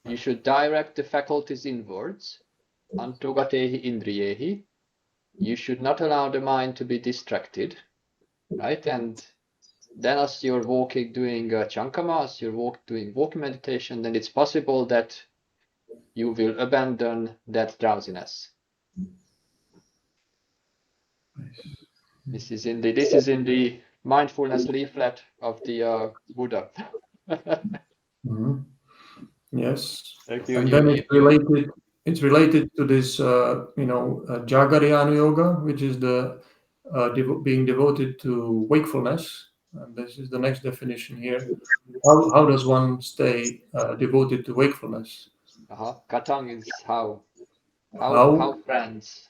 You should direct the faculties inwards. Antogatehi indriyehi. You should not allow the mind to be distracted, right? And then as you're doing Caṅkama, as you're doing walking meditation, then it's possible that you will abandon that drowsiness. This is in the mindfulness leaflet of the Buddha. Mm-hmm. Yes. Thank you. And then it's related to this, Jagarayana yoga, which is the being devoted to wakefulness, And this is the next definition here. How does one stay devoted to wakefulness? Katang is how. How? How friends.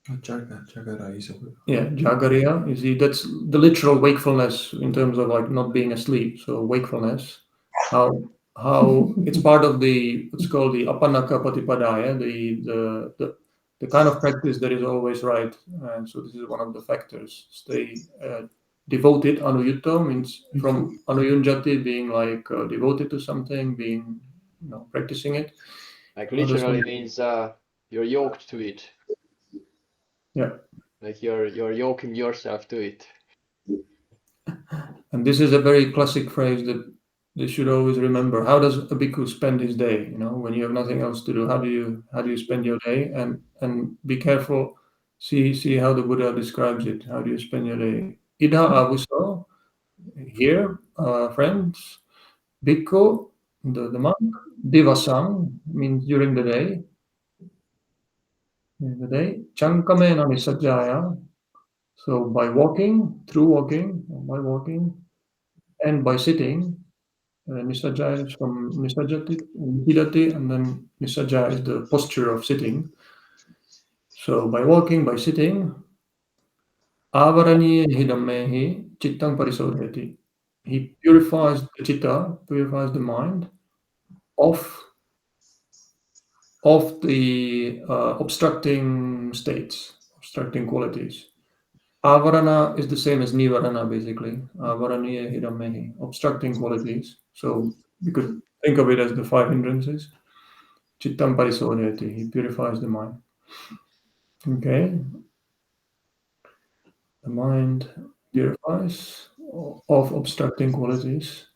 Jagara is a Yeah, Jagariya, you see, that's the literal wakefulness in terms of like not being asleep. So wakefulness, how it's part of the what's called the Apanaka Patipadaya, the kind of practice that is always right. And so this is one of the factors. Stay devoted. Anuyutta means from Anuyunjati, being like devoted to something, being practicing it. Like literally means you're yoked to it. Yeah. Like you're yoking yourself to it. And this is a very classic phrase that they should always remember. How does a bhikkhu spend his day? When you have nothing else to do, how do you spend your day? And be careful. See how the Buddha describes it. How do you spend your day? Idha avuso, here, friends. Bhikkhu, the monk. Divasam means during the day. Caṅkama nisajjaya. So by walking, by walking, and by sitting. Nisajja is from nisajjati, hidati, and then nisajja is the posture of sitting. So by walking, by sitting, avaraniya hidammehi chittang parisodhati. He purifies the chitta, purifies the mind of the obstructing states, obstructing qualities. Avarana is the same as nivarana, basically. Avaraniya hidammehi, obstructing qualities. So you could think of it as the 5 hindrances. Chittam parisodhati, he purifies the mind. Okay. The mind purifies of obstructing qualities.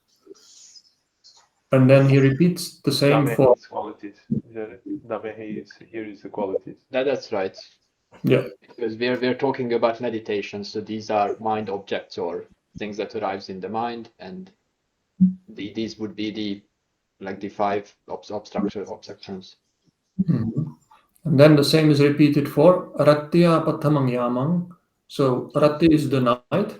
And then he repeats the same for qualities. Damehi here is the qualities. That's right. Yeah. Because we're talking about meditation, so these are mind objects or things that arise in the mind, and these would be the 5 obstructions. Mm-hmm. And then the same is repeated for Ratya Pathamang Yamang. So Rati is the night,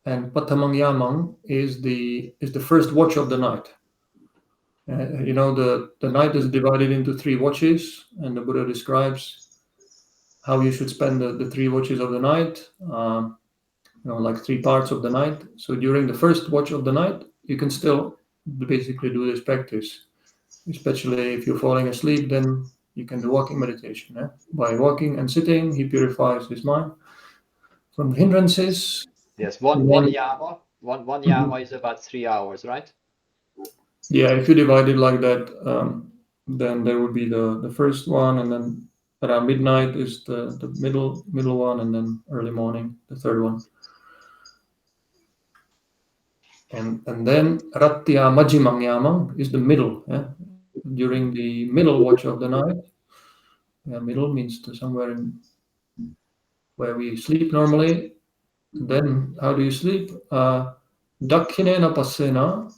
and Pathamang Yamang is the first watch of the night. The night is divided into 3 watches, and the Buddha describes how you should spend the 3 watches of the night, like 3 parts of the night. So during the first watch of the night, you can still basically do this practice, especially if you're falling asleep, then you can do walking meditation. By walking and sitting, he purifies his mind from hindrances. Yes, one yama is about 3 hours, right? Yeah, if you divide it like that, then there would be the first one, and then around midnight is the middle one, and then early morning, the third one. And then Ratya Majjimang Yamang is the middle. During the middle watch of the night. Middle means somewhere in where we sleep normally. Then how do you sleep? Dakkhinena passena.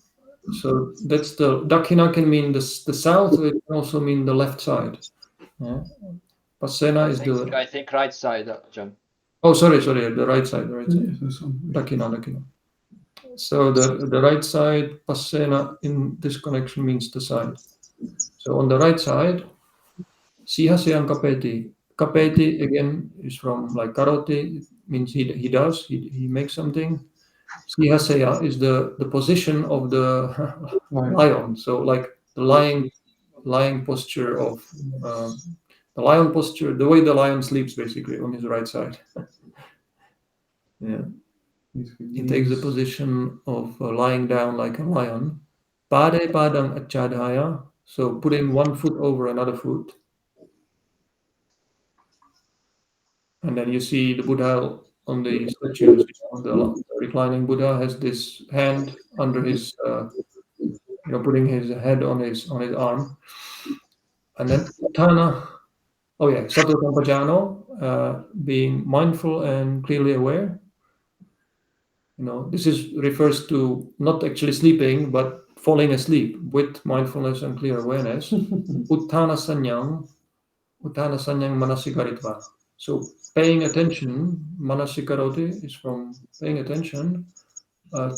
So that's the Dakkhina can mean the south, or it can also mean the left side. Passena is I think right side, John. Oh, sorry, the right side. Dakkhina. So the right side, Passena in this connection means the side. So on the right side, Sihasayang kapeti. Kapeti again is from like karoti, it means he does, he makes something. Sihasaya is the position of the lion. So like the lying posture of the lion posture, the way the lion sleeps basically on his right side. Yeah. He takes the position of lying down like a lion. Pade padang achadhaya. So putting one foot over another foot. And then you see the Buddha on the statues. The reclining Buddha has this hand under his, putting his head on his arm. And then Uttana, Sato Sampajano, being mindful and clearly aware. This refers to not actually sleeping, but falling asleep with mindfulness and clear awareness. Uttana sanyang manasikaritva. So paying attention, manasikaroti, is from paying attention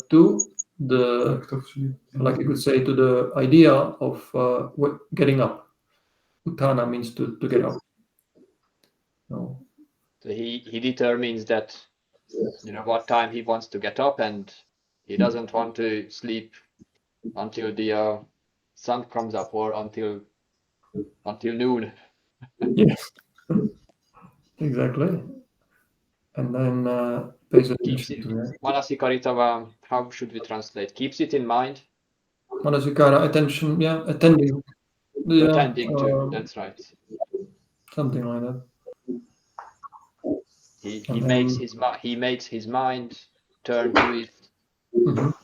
to the, Act of sleep. like you could say, to the idea of getting up. Uttana means to get up. No. So he determines that, what time he wants to get up, and he doesn't want to sleep until the sun comes up or until noon. Yes. Exactly. And then pays Keeps attention it. to that. Manasikaritava, how should we translate? Keeps it in mind. Manasikara, attention, yeah, attending. Yeah, Attending to, that's right. something like that. He And makes his mind turn to it. Mhm.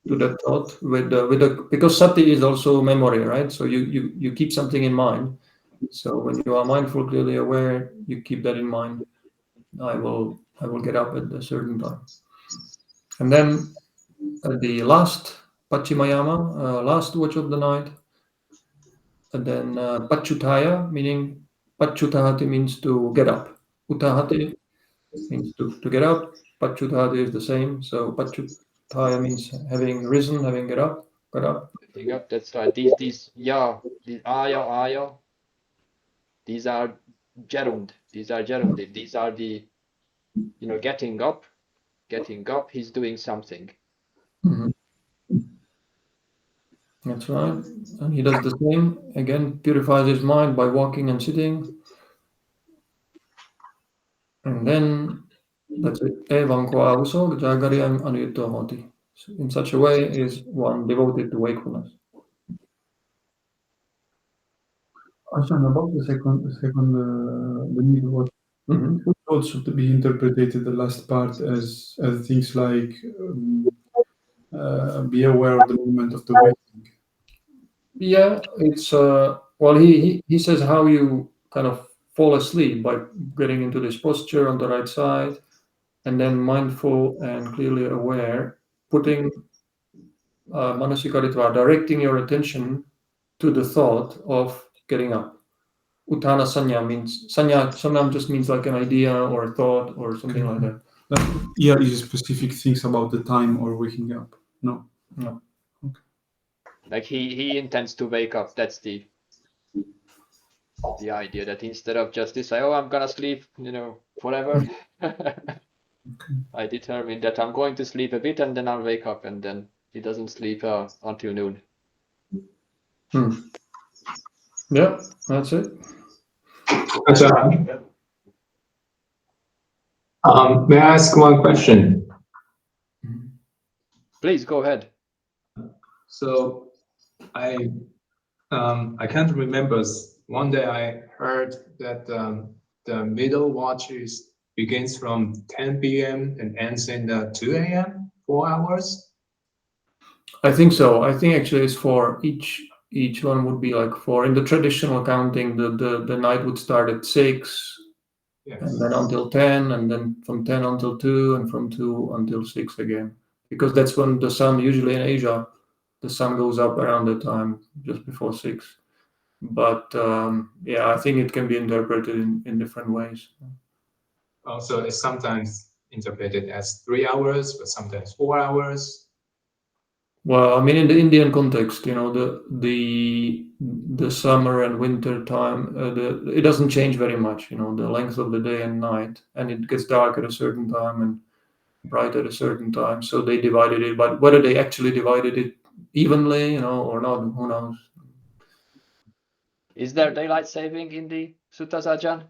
To that thought with the because sati is also memory, right? So you keep something in mind. So when you are mindful, clearly aware, you keep that in mind. I will get up at a certain time. And then the last Pachimayama, last watch of the night, and then Pachutaya, meaning Pachutahati means to get up. Utahati means to get up. Pachutahati is the same. So Pachutaya means having risen, having got up. Getting up, that's right. These aya, these are gerund. These are gerund. These are the, getting up. Getting up, he's doing something. Mhm. That's right. And he does the same. Again, purifies his mind by walking and sitting. And then that's it. Evam ko avuso jagariyam anuyuto hoti. In such a way is one devoted to wakefulness. Ajahn, about the second the middle watch, Mhm. could also to be interpreted the last part as things like be aware of the movement of the waking. Yeah, it's well, he says how you kind of fall asleep by getting into this posture on the right side, and then mindful and clearly aware, putting manasikaritva, directing your attention to the thought of getting up. Uttana sanya means sanya just means like an idea or a thought or something like that. Like, is specific things about the time or waking up. No. Okay. Like he intends to wake up. That's the idea, that instead of just decide, oh, I'm gonna sleep, forever. I determine that I'm going to sleep a bit and then I'll wake up, and then he doesn't sleep until noon. Yeah, that's it. May I ask one question? Please go ahead. So I can't remember. One day I heard that the middle watch begins from 10 p.m. and ends in 2 a.m. 4 hours. I think so. I think actually it's for each one would be like four. In the traditional counting, the night would start at 6, Yes. and then until 10, and then from 10 until 2, and from 2 until 6 again. Because that's when the sun, usually in Asia, the sun goes up around that time, just before 6. But I think it can be interpreted in different ways. Also, it's sometimes interpreted as 3 hours, but sometimes 4 hours. Well, I mean, in the Indian context, the summer and winter time, it doesn't change very much. The length of the day and night, and it gets dark at a certain time and bright at a certain time. So they divided it, but whether they actually divided it evenly, or not, who knows? Is there daylight saving in the Suttas, Ajahn?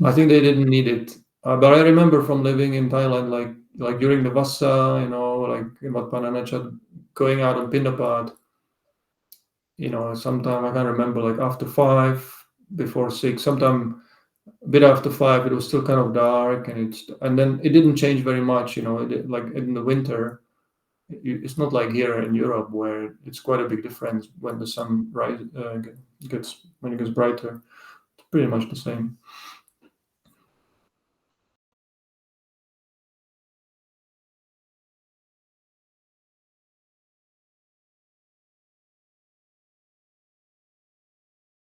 I think they didn't need it. But I remember from living in Thailand, like during the Vassa, like in Wat Pananachat, going out on Pindapat, sometime I can't remember, like after 5, before 6, sometime a bit after 5, it was still kind of dark, and then it didn't change very much, like in the winter. It's not like here in Europe where it's quite a big difference when the sun gets brighter. It's pretty much the same.